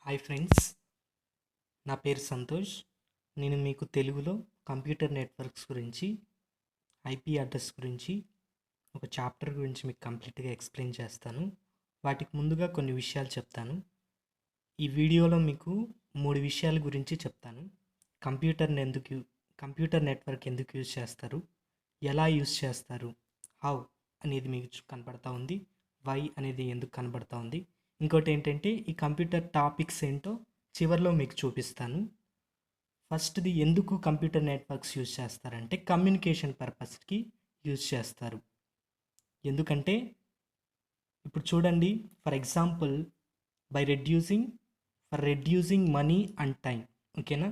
Hi friends, నా పేరు సంతోష్. నేను మీకు తెలుగులో కంప్యూటర్ నెట్వర్క్స్ గురించి, ఐపీ అడ్రస్ గురించి ఒక చాప్టర్ గురించి మీకు కంప్లీట్గా ఎక్స్ప్లెయిన్ చేస్తాను. వాటికి ముందుగా కొన్ని విషయాలు చెప్తాను. ఈ వీడియోలో మీకు 3 విషయాల గురించి చెప్తాను. కంప్యూటర్ నెట్వర్క్ ఎందుకు యూజ్ చేస్తారు, ఎలా యూజ్ చేస్తారు, హౌ అనేది మీకు కనబడతా ఉంది, వై అనేది ఎందుకు కనబడతా ఉంది. ఇంకోటి ఏంటంటే ఈ కంప్యూటర్ టాపిక్స్ ఏంటో చివరిలో మీకు చూపిస్తాను. ఫస్ట్ది ఎందుకు కంప్యూటర్ నెట్వర్క్స్ యూజ్ చేస్తారంటే కమ్యూనికేషన్ పర్పస్కి యూజ్ చేస్తారు. ఎందుకంటే ఇప్పుడు చూడండి, for example reducing money and time. ఓకేనా?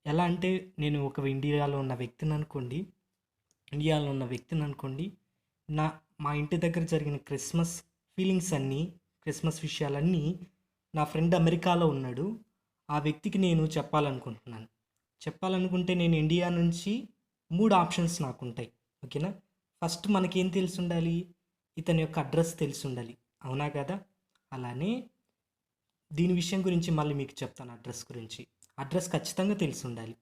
ఎలా అంటే నేను ఒక ఇండియాలో ఉన్న వ్యక్తిని అనుకోండి, మా ఇంటి దగ్గర జరిగిన క్రిస్మస్ విషయాలన్నీ నా ఫ్రెండ్ అమెరికాలో ఉన్నాడు. ఆ వ్యక్తికి నేను చెప్పాలనుకుంటే నేను ఇండియా నుంచి 3 ఆప్షన్స్ నాకు ఉంటాయి. ఓకేనా? ఫస్ట్ మనకేం తెలిసి ఉండాలి, ఇతని యొక్క అడ్రస్ తెలిసి ఉండాలి. అవునా కదా? అలానే దీని విషయం గురించి మళ్ళీ మీకు చెప్తాను. అడ్రస్ ఖచ్చితంగా తెలిసి ఉండాలి.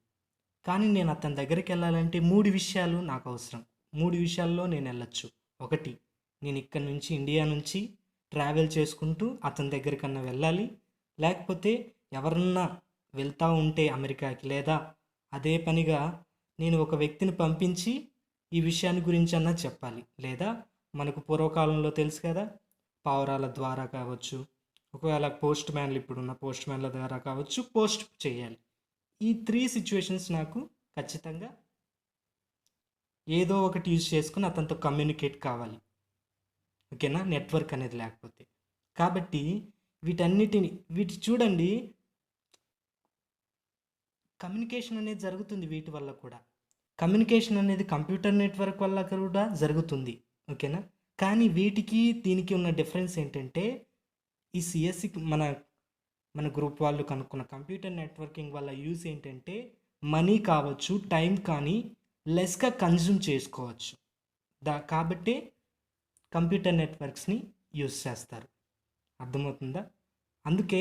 కానీ నేను అతని దగ్గరికి వెళ్ళాలంటే 3 విషయాలు నాకు అవసరం. 3 విషయాల్లో నేను వెళ్ళొచ్చు. ఒకటి, నేను ఇక్కడ నుంచి ఇండియా నుంచి ట్రావెల్ చేసుకుంటూ అతని దగ్గరికన్నా వెళ్ళాలి. లేకపోతే ఎవరన్నా వెళ్తూ ఉంటే అమెరికాకి, లేదా అదే పనిగా నేను ఒక వ్యక్తిని పంపించి ఈ విషయాన్ని గురించి అన్నా చెప్పాలి. లేదా మనకు పూర్వకాలంలో తెలుసు కదా, పావురాల ద్వారా కావచ్చు, ఒకవేళ ఇప్పుడున్న పోస్ట్ మ్యాన్ల ద్వారా కావచ్చు, పోస్ట్ చేయాలి. ఈ 3 సిచ్యువేషన్స్ నాకు ఖచ్చితంగా ఏదో ఒకటి యూజ్ చేసుకుని అతనితో కమ్యూనికేట్ కావాలి. ఓకేనా? నెట్వర్క్ అనేది లేకపోతే. కాబట్టి వీటి చూడండి, కమ్యూనికేషన్ అనేది జరుగుతుంది. వీటి వల్ల కూడా కమ్యూనికేషన్ అనేది కంప్యూటర్ నెట్వర్క్ వల్ల కూడా జరుగుతుంది. ఓకేనా? కానీ దీనికి ఉన్న డిఫరెన్స్ ఏంటంటే, ఈ సిఎస్సి మన గ్రూప్ వాళ్ళు కనుక్కున్న కంప్యూటర్ నెట్వర్కింగ్ వల్ల యూజ్ ఏంటంటే, మనీ కావచ్చు, టైం కానీ లెస్గా కన్జ్యూమ్ చేసుకోవచ్చు. కాబట్టి కంప్యూటర్ నెట్వర్క్స్ని యూజ్ చేస్తారు. అర్థమవుతుందా? అందుకే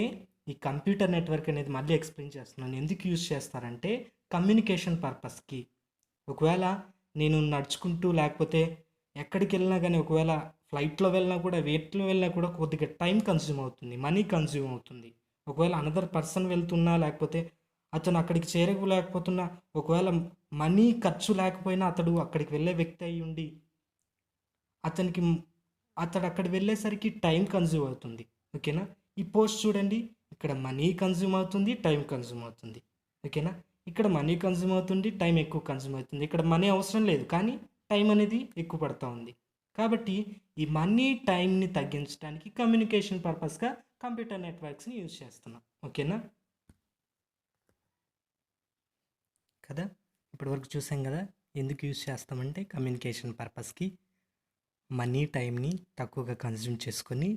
ఈ కంప్యూటర్ నెట్వర్క్ అనేది మళ్ళీ ఎక్స్ప్లెయిన్ చేస్తున్నాను. ఎందుకు యూజ్ చేస్తారంటే కమ్యూనికేషన్ పర్పస్కి. ఒకవేళ నేను నడుచుకుంటూ లేకపోతే ఎక్కడికి వెళ్ళినా కానీ, ఒకవేళ ఫ్లైట్లో వెళ్ళినా కూడా, వేట్లో వెళ్ళినా కూడా కొద్దిగా టైం కన్జ్యూమ్ అవుతుంది, మనీ కన్జ్యూమ్ అవుతుంది. ఒకవేళ అనదర్ పర్సన్ వెళ్తున్నా, లేకపోతే అతను అక్కడికి చేరలేకపోతున్నా, ఒకవేళ మనీ ఖర్చు లేకపోయినా అతడు అక్కడికి వెళ్ళే వ్యక్తి అయి ఉండి అతడు అక్కడ వెళ్ళేసరికి టైం కన్జ్యూమ్ అవుతుంది. ఓకేనా? ఈ పోస్ట్ చూడండి, ఇక్కడ మనీ కన్జ్యూమ్ అవుతుంది, టైం కన్జ్యూమ్ అవుతుంది. ఓకేనా? ఇక్కడ మనీ కన్జ్యూమ్ అవుతుంది, టైం ఎక్కువ కన్జ్యూమ్ అవుతుంది. ఇక్కడ మనీ అవసరం లేదు, కానీ టైం అనేది ఎక్కువ పడుతూ ఉంది. కాబట్టి ఈ మనీ టైంని తగ్గించడానికి కమ్యూనికేషన్ పర్పస్గా కంప్యూటర్ నెట్వర్క్స్ని యూజ్ చేస్తున్నాం. ఓకేనా కదా? ఇప్పటివరకు చూసాం కదా, ఎందుకు యూజ్ చేస్తామంటే కమ్యూనికేషన్ పర్పస్కి. మనీ టైంని తక్కువగా కన్జ్యూమ్ చేసుకొని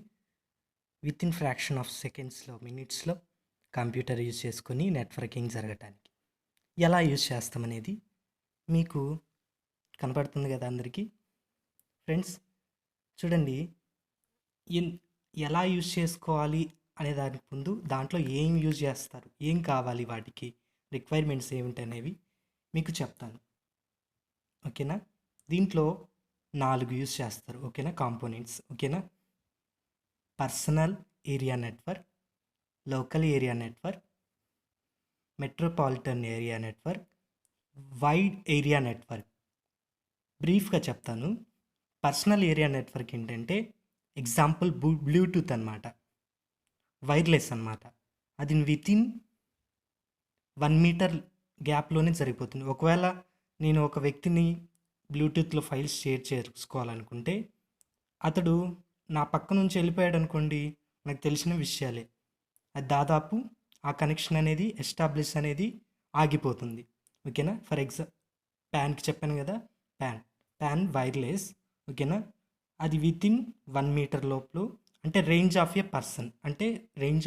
వితిన్ ఫ్రాక్షన్ ఆఫ్ సెకండ్స్లో, మినిట్స్లో కంప్యూటర్ యూజ్ చేసుకొని నెట్వర్కింగ్ జరగటానికి ఎలా యూజ్ చేస్తామనేది మీకు కనపడుతుంది కదా అందరికీ. ఫ్రెండ్స్ చూడండి, ఎలా యూజ్ చేసుకోవాలి అనే దానికి ముందు దాంట్లో ఏం యూజ్ చేస్తారు, ఏం కావాలి, వాటికి రిక్వైర్మెంట్స్ ఏమిటనేవి మీకు చెప్తాను. ఓకేనా? దీంట్లో 4 యూజ్ చేస్తారు. ఓకేనా? కాంపోనెంట్స్. ఓకేనా? Personal area network, local area network, metropolitan area network, wide area network. బ్రీఫ్గా చెప్తాను. పర్సనల్ ఏరియా నెట్వర్క్ ఏంటంటే ఎగ్జాంపుల్ బ్లూటూత్ అన్నమాట, వైర్లెస్ అన్నమాట. అది వితిన్ 1 మీటర్ గ్యాప్లోనే జరిగిపోతుంది. ఒకవేళ నేను ఒక వ్యక్తిని బ్లూటూత్లో ఫైల్స్ షేర్ చేసుకోవాలనుకుంటే, అతడు నా పక్క నుంచి వెళ్ళిపోయాడు అనుకోండి, నాకు తెలిసిన విషయాలే, అది దాదాపు ఆ కనెక్షన్ అనేది ఎస్టాబ్లిష్ అనేది ఆగిపోతుంది. ఓకేనా? ఫర్ ప్యాన్కి చెప్పాను కదా, ప్యాన్ వైర్లెస్. ఓకేనా? అది వితిన్ 1 మీటర్ లోపల, అంటే రేంజ్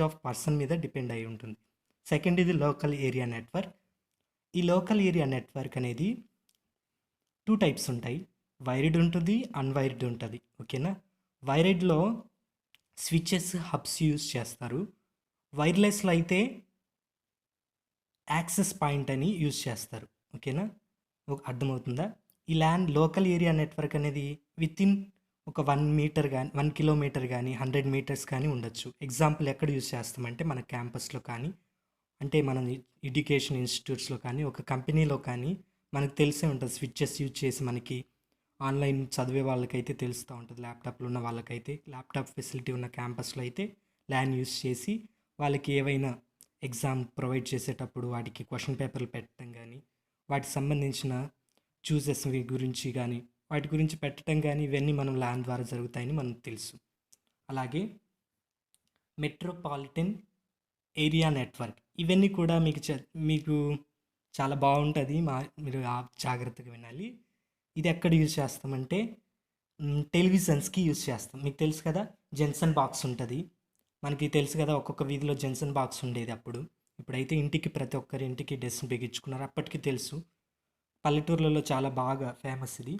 ఆఫ్ పర్సన్ మీద డిపెండ్ అయి ఉంటుంది. సెకండ్, ఇది లోకల్ ఏరియా నెట్వర్క్. ఈ లోకల్ ఏరియా నెట్వర్క్ అనేది 2 టైప్స్ ఉంటాయి. వైర్డ్ ఉంటుంది, అన్వైర్డ్ ఉంటుంది. ఓకేనా? వైర్డ్లో స్విచెస్, హబ్స్ యూజ్ చేస్తారు. వైర్లెస్లో అయితే యాక్సెస్ పాయింట్ అని యూజ్ చేస్తారు. ఓకేనా, అర్థమవుతుందా? ఈ ల్యాన్ లోకల్ ఏరియా నెట్వర్క్ అనేది వితిన్ ఒక 1 మీటర్ కానీ 1 కిలోమీటర్ కానీ 100 మీటర్స్ కానీ ఉండొచ్చు. ఎగ్జాంపుల్ ఎక్కడ యూజ్ చేస్తామంటే మన క్యాంపస్లో కానీ, అంటే మనం ఎడ్యుకేషన్ ఇన్స్టిట్యూట్స్లో కానీ, ఒక కంపెనీలో కానీ మనకు తెలిసే ఉంటుంది. స్విచ్చెస్ యూజ్ చేసి మనకి ఆన్లైన్ చదివే వాళ్ళకైతే తెలుస్తూ ఉంటుంది. ల్యాప్టాప్లు ఉన్న వాళ్ళకైతే, ల్యాప్టాప్ ఫెసిలిటీ ఉన్న క్యాంపస్లో అయితే ల్యాన్ యూజ్ చేసి వాళ్ళకి ఏవైనా ఎగ్జామ్ ప్రొవైడ్ చేసేటప్పుడు వాటికి క్వశ్చన్ పేపర్లు పెట్టడం కానీ, వాటికి సంబంధించిన చూసెస్ గురించి కానీ, వాటి గురించి పెట్టడం కానీ, ఇవన్నీ మనం ల్యాన్ ద్వారా జరుగుతాయని మనకు తెలుసు. అలాగే మెట్రోపాలిటన్ ఏరియా నెట్వర్క్, ఇవన్నీ కూడా మీకు చాలా బాగుంటుంది. మీరు జాగ్రత్తగా వినాలి. ఇది ఎక్కడ యూజ్ చేస్తామంటే టెలివిజన్స్కి యూజ్ చేస్తాం. మీకు తెలుసు కదా, జెన్సన్ బాక్స్ ఉంటుంది. మనకి తెలుసు కదా, ఒక్కొక్క వీధిలో జెన్సన్ బాక్స్ ఉండేది అప్పుడు. ఇప్పుడైతే ఇంటికి ప్రతి ఒక్కరి ఇంటికి డెస్క్ బిగించుకున్నారు. అప్పటికి తెలుసు, పల్లెటూర్లలో చాలా బాగా ఫేమస్ ఇది.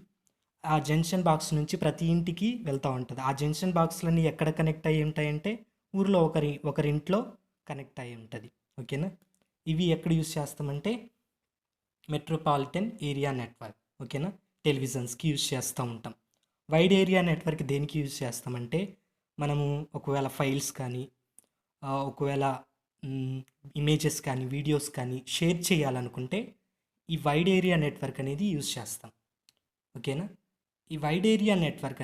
ఆ జంక్షన్ బాక్స్ నుంచి ప్రతి ఇంటికి వెళ్తూ ఉంటుంది. ఆ జంక్షన్ బాక్స్లన్నీ ఎక్కడ కనెక్ట్ అయ్యి ఉంటాయంటే ఊర్లో ఒకరింట్లో కనెక్ట్ అయ్యి ఉంటుంది. ఓకేనా, ఇవి ఎక్కడ యూజ్ చేస్తామంటే మెట్రోపాలిటన్ ఏరియా నెట్వర్క్. ఓకేనా, టెలివిజన్స్కి యూజ్ చేస్తూ ఉంటాం. వైడ్ ఏరియా నెట్వర్క్ దేనికి యూజ్ చేస్తామంటే మనము ఒకవేళ ఫైల్స్ కానీ, ఒకవేళ ఇమేజెస్ కానీ, వీడియోస్ కానీ షేర్ చేయాలనుకుంటే ఈ వైడ్ ఏరియా నెట్వర్క్ అనేది యూజ్ చేస్తాం. ఓకేనా, ఈ వైడ్ ఏరియా నెట్వర్క్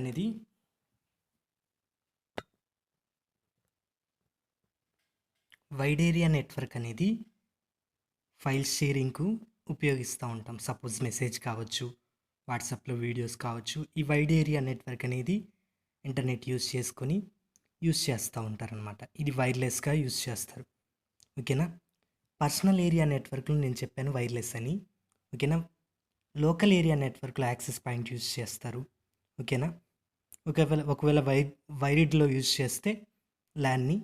అనేది ఫైల్ షేరింగ్కు ఉపయోగిస్తూ ఉంటాం. సపోజ్ మెసేజ్ కావచ్చు, వాట్సాప్లో వీడియోస్ కావచ్చు. ఈ వైడ్ ఏరియా నెట్వర్క్ అనేది ఇంటర్నెట్ యూజ్ చేసుకొని యూజ్ చేస్తూ ఉంటారనమాట. ఇది వైర్లెస్గా యూజ్ చేస్తారు. ఓకేనా, పర్సనల్ ఏరియా నెట్వర్క్లు నేను చెప్పాను వైర్లెస్ అని. ఓకేనా, లోకల్ ఏరియా నెట్వర్క్లో యాక్సెస్ పాయింట్ యూజ్ చేస్తారు. ఓకేనా, ఒకవేళ వైర్డ్లో యూజ్ చేస్తే ల్యాన్ని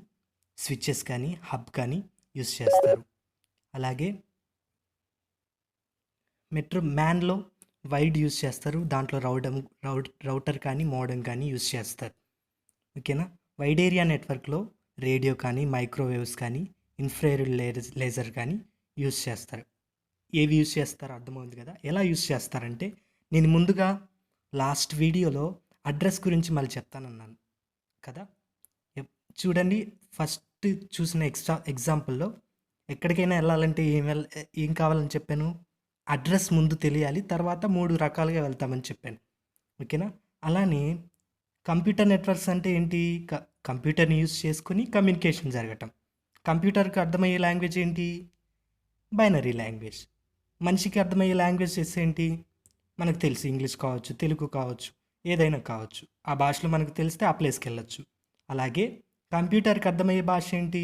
స్విచ్చెస్ కానీ హబ్ కానీ యూజ్ చేస్తారు. అలాగే మ్యాన్లో వైడ్ యూజ్ చేస్తారు. దాంట్లో రౌటర్ కానీ మోడెమ్ కానీ యూజ్ చేస్తారు. ఓకేనా, వైడ్ ఏరియా నెట్వర్క్లో రేడియో కానీ, మైక్రోవేవ్స్ కానీ, ఇన్ఫ్రారెడ్ లేజర్ కానీ యూజ్ చేస్తారు. ఏవి యూజ్ చేస్తారో అర్థమవుతుంది కదా. ఎలా యూజ్ చేస్తారంటే నేను ముందుగా లాస్ట్ వీడియోలో అడ్రస్ గురించి మళ్ళీ చెప్తానన్నాను కదా. చూడండి, ఫస్ట్ చూసిన ఎగ్జాంపుల్లో ఎక్కడికైనా వెళ్ళాలంటే ఏం కావాలని చెప్పాను? అడ్రస్ ముందు తెలియాలి, తర్వాత 3 రకాలుగా వెళ్తామని చెప్పాను. ఓకేనా, అలానే కంప్యూటర్ నెట్వర్క్స్ అంటే ఏంటి? కంప్యూటర్ని యూజ్ చేసుకుని కమ్యూనికేషన్ జరగటం. కంప్యూటర్కి అర్థమయ్యే లాంగ్వేజ్ ఏంటి? Binary language. మనిషికి అర్థమయ్యే లాంగ్వేజెస్ ఏంటి? మనకు తెలుసు, ఇంగ్లీష్ కావచ్చు, తెలుగు కావచ్చు, ఏదైనా కావచ్చు. ఆ భాషలో మనకు తెలిస్తే ఆ ప్లేస్కి వెళ్ళొచ్చు. అలాగే కంప్యూటర్కి అర్థమయ్యే భాష ఏంటి?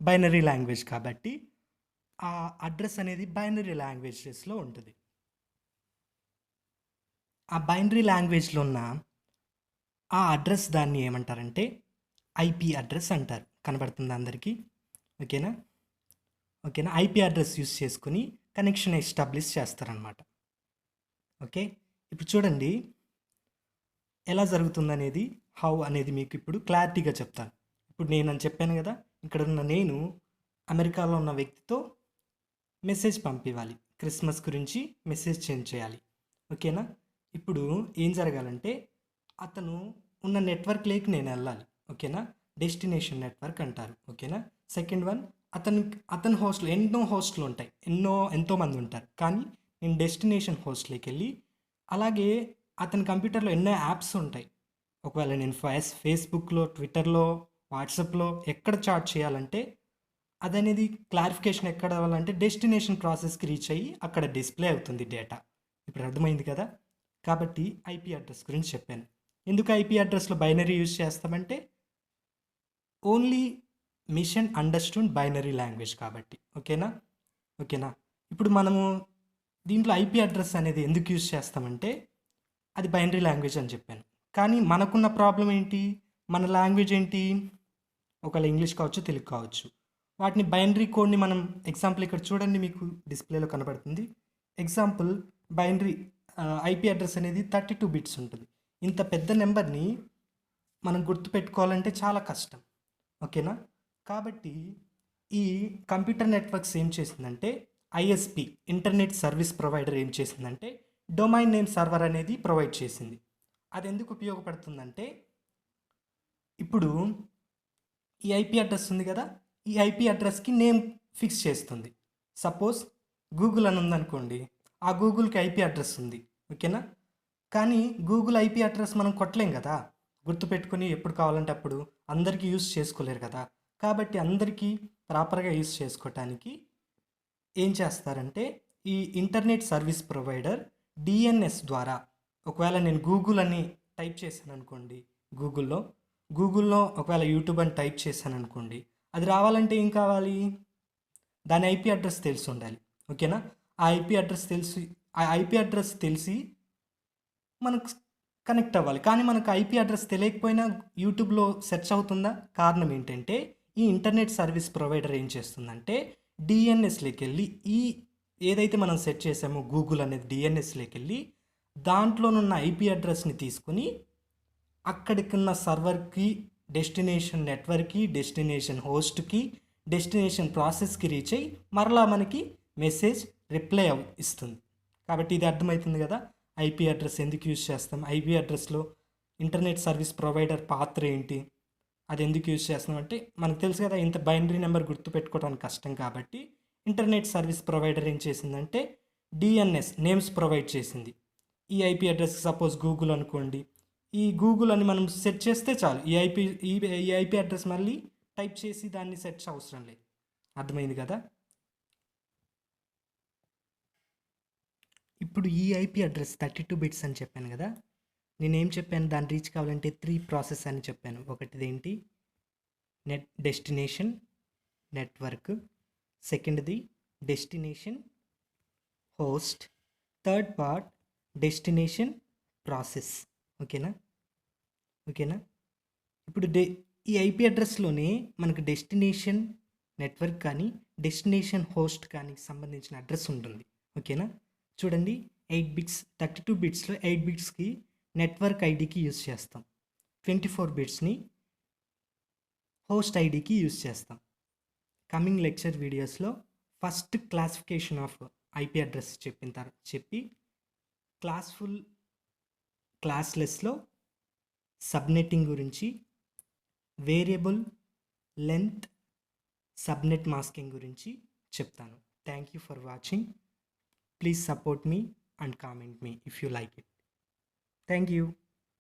Binary language. కాబట్టి ఆ అడ్రస్ అనేది బైనరీ లాంగ్వేజెస్లో ఉంటుంది. ఆ బైనరీ లాంగ్వేజ్లో ఉన్న ఆ అడ్రస్ దాన్ని ఏమంటారంటే ఐపీ అడ్రస్ అంటారు. కనబడుతుంది అందరికీ? ఓకేనా, ఐపీ అడ్రస్ యూస్ చేసుకుని కనెక్షన్ ఎస్టాబ్లిష్ చేస్తారనమాట. ఓకే, ఇప్పుడు చూడండి ఎలా జరుగుతుందనేది, హౌ అనేది మీకు ఇప్పుడు క్లారిటీగా చెప్తాను. ఇప్పుడు నేను చెప్పాను కదా, ఇక్కడ ఉన్న నేను అమెరికాలో ఉన్న వ్యక్తితో మెసేజ్ పంపివ్వాలి. క్రిస్మస్ గురించి మెసేజ్ చేంజ్ చేయాలి. ఓకేనా, ఇప్పుడు ఏం జరగాలంటే అతను ఉన్న నెట్వర్క్ లేకి నేను వెళ్ళాలి. ఓకేనా, డెస్టినేషన్ నెట్వర్క్ అంటారు. ఓకేనా, సెకండ్ వన్, అతని హోస్ట్లో ఎన్నో హోస్ట్లు ఉంటాయి, ఎంతోమంది ఉంటారు. కానీ నేను డెస్టినేషన్ హోస్ట్లోకి వెళ్ళి, అలాగే అతని కంప్యూటర్లో ఎన్నో యాప్స్ ఉంటాయి. ఒకవేళ నేను ఫేస్బుక్లో, ట్విట్టర్లో, వాట్సాప్లో ఎక్కడ చాట్ చేయాలంటే అదనేది క్లారిఫికేషన్ ఎక్కడ అవ్వాలంటే డెస్టినేషన్ ప్రాసెస్కి రీచ్ అయ్యి అక్కడ డిస్ప్లే అవుతుంది డేటా. ఇప్పుడు అర్థమైంది కదా. కాబట్టి ఐపీ అడ్రస్ గురించి చెప్పాను. ఎందుకు ఐపీ అడ్రస్లో బైనరీ యూజ్ చేస్తామంటే only machine understood binary language కాబట్టి. ఓకేనా, ఇప్పుడు మనము దీంట్లో ఐపీ అడ్రస్ అనేది ఎందుకు యూజ్ చేస్తామంటే అది బైనరీ లాంగ్వేజ్ అని చెప్పాను. కానీ మనకున్న ప్రాబ్లం ఏంటి? మన లాంగ్వేజ్ ఏంటి? ఒకవేళ ఇంగ్లీష్ కావచ్చు, తెలుగు కావచ్చు. వాటిని బైనరీ కోడ్ని మనం ఎగ్జాంపుల్ ఇక్కడ చూడండి, మీకు డిస్ప్లేలో కనబడుతుంది. ఎగ్జాంపుల్ బైనరీ ఐపీ అడ్రస్ అనేది 32 బిట్స్ ఉంటుంది. ఇంత పెద్ద నెంబర్ని మనం గుర్తుపెట్టుకోవాలంటే చాలా కష్టం. ఓకేనా, కాబట్టి ఈ కంప్యూటర్ నెట్వర్క్స్ ఏం చేసిందంటే ఐఎస్పి ఇంటర్నెట్ సర్వీస్ ప్రొవైడర్ ఏం చేసిందంటే డొమైన్ నేమ్ సర్వర్ అనేది ప్రొవైడ్ చేసింది. అది ఎందుకు ఉపయోగపడుతుందంటే ఇప్పుడు ఈ ఐపీ అడ్రస్ ఉంది కదా, ఈ ఐపీ అడ్రస్కి నేమ్ ఫిక్స్ చేస్తుంది. సపోజ్ గూగుల్ అని ఉందనుకోండి, ఆ గూగుల్కి ఐపీ అడ్రస్ ఉంది, ఓకేనా. కానీ గూగుల్ ఐపీ అడ్రస్ మనం కొట్టలేం కదా, గుర్తుపెట్టుకొని ఎప్పుడు కావాలంటే అప్పుడు అందరికీ యూస్ చేసుకోలేరు కదా. కాబట్టి అందరికీ ప్రాపర్గా యూస్ చేసుకోవటానికి ఏం చేస్తారంటే ఈ ఇంటర్నెట్ సర్వీస్ ప్రొవైడర్ డిఎన్ఎస్ ద్వారా, ఒకవేళ నేను గూగుల్ అని టైప్ చేశాను అనుకోండి, గూగుల్లో ఒకవేళ యూట్యూబ్ అని టైప్ చేశాను అనుకోండి, అది రావాలంటే ఏం కావాలి, దాని ఐపీ అడ్రస్ తెలిసి ఉండాలి, ఓకేనా. ఆ ఐపీ అడ్రస్ తెలిసి మనకు కనెక్ట్ అవ్వాలి. కానీ మనకు ఐపీ అడ్రస్ తెలియకపోయినా యూట్యూబ్లో సెర్చ్ అవుతుందా? కారణం ఏంటంటే ఈ ఇంటర్నెట్ సర్వీస్ ప్రొవైడర్ ఏం చేస్తుందంటే డిఎన్ఎస్లోకి వెళ్ళి ఈ ఏదైతే మనం సెట్ చేసామో గూగుల్ అనేది డిఎన్ఎస్లోకి వెళ్ళి దాంట్లోనున్న ఐపీ అడ్రస్ని తీసుకుని అక్కడికున్న సర్వర్కి, డెస్టినేషన్ నెట్వర్క్కి, డెస్టినేషన్ హోస్ట్కి, డెస్టినేషన్ ప్రాసెస్కి రీచ్ అయ్యి మరలా మనకి మెసేజ్ రిప్లై ఇస్తుంది. కాబట్టి ఇది అర్థమవుతుంది కదా ఐపీ అడ్రస్ ఎందుకు యూజ్ చేస్తాం, ఐపీ అడ్రస్లో ఇంటర్నెట్ సర్వీస్ ప్రొవైడర్ పాత్ర ఏంటి, అది ఎందుకు యూజ్ చేస్తాం అంటే మనకు తెలుసు కదా, ఇంత బైనరీ నెంబర్ గుర్తుపెట్టుకోవడానికి కష్టం. కాబట్టి ఇంటర్నెట్ సర్వీస్ ప్రొవైడర్ ఏం చేసిందంటే డిఎన్ఎస్ నేమ్స్ ప్రొవైడ్ చేసింది. ఈ ఐపీ అడ్రస్ సపోజ్ గూగుల్ అనుకోండి, ఈ గూగుల్ అని మనం సెట్ చేస్తే చాలు, ఈ ఐపీ అడ్రస్ మళ్ళీ టైప్ చేసి దాన్ని సెర్చ్ అవసరం లేదు. అర్థమైంది కదా. ఇప్పుడు ఈ ఐపీ అడ్రస్ 32 బిట్స్ అని చెప్పాను కదా, నేనేం చెప్పాను, దాన్ని రీచ్ కావాలంటే 3 ప్రాసెస్ అని చెప్పాను. ఒకటిది ఏంటి, డెస్టినేషన్ నెట్వర్క్, సెకండ్ది destination host, third part destination process, ఓకేనా. ఇప్పుడు ఈ ఐపీ అడ్రస్లోనే మనకు డెస్టినేషన్ నెట్వర్క్ కానీ డెస్టినేషన్ హోస్ట్ కానీ సంబంధించిన అడ్రస్ ఉంటుంది, ఓకేనా. చూడండి 8 బిట్స్, 32 బిట్స్లో 8 బిట్స్కి నెట్వర్క్ ఐడికి యూజ్ చేస్తాం, 24 బిట్స్ని హోస్ట్ ఐడికి యూజ్ చేస్తాం. కమింగ్ లెక్చర్ వీడియోస్లో first classification of IP address చెప్పి క్లాస్లెస్లో సబ్నెట్టింగ్ గురించి, వేరియబుల్ లెంత్ సబ్నెట్ మాస్కింగ్ గురించి చెప్తాను. Thank you for watching. Please support me and comment me if you like it. Thank you.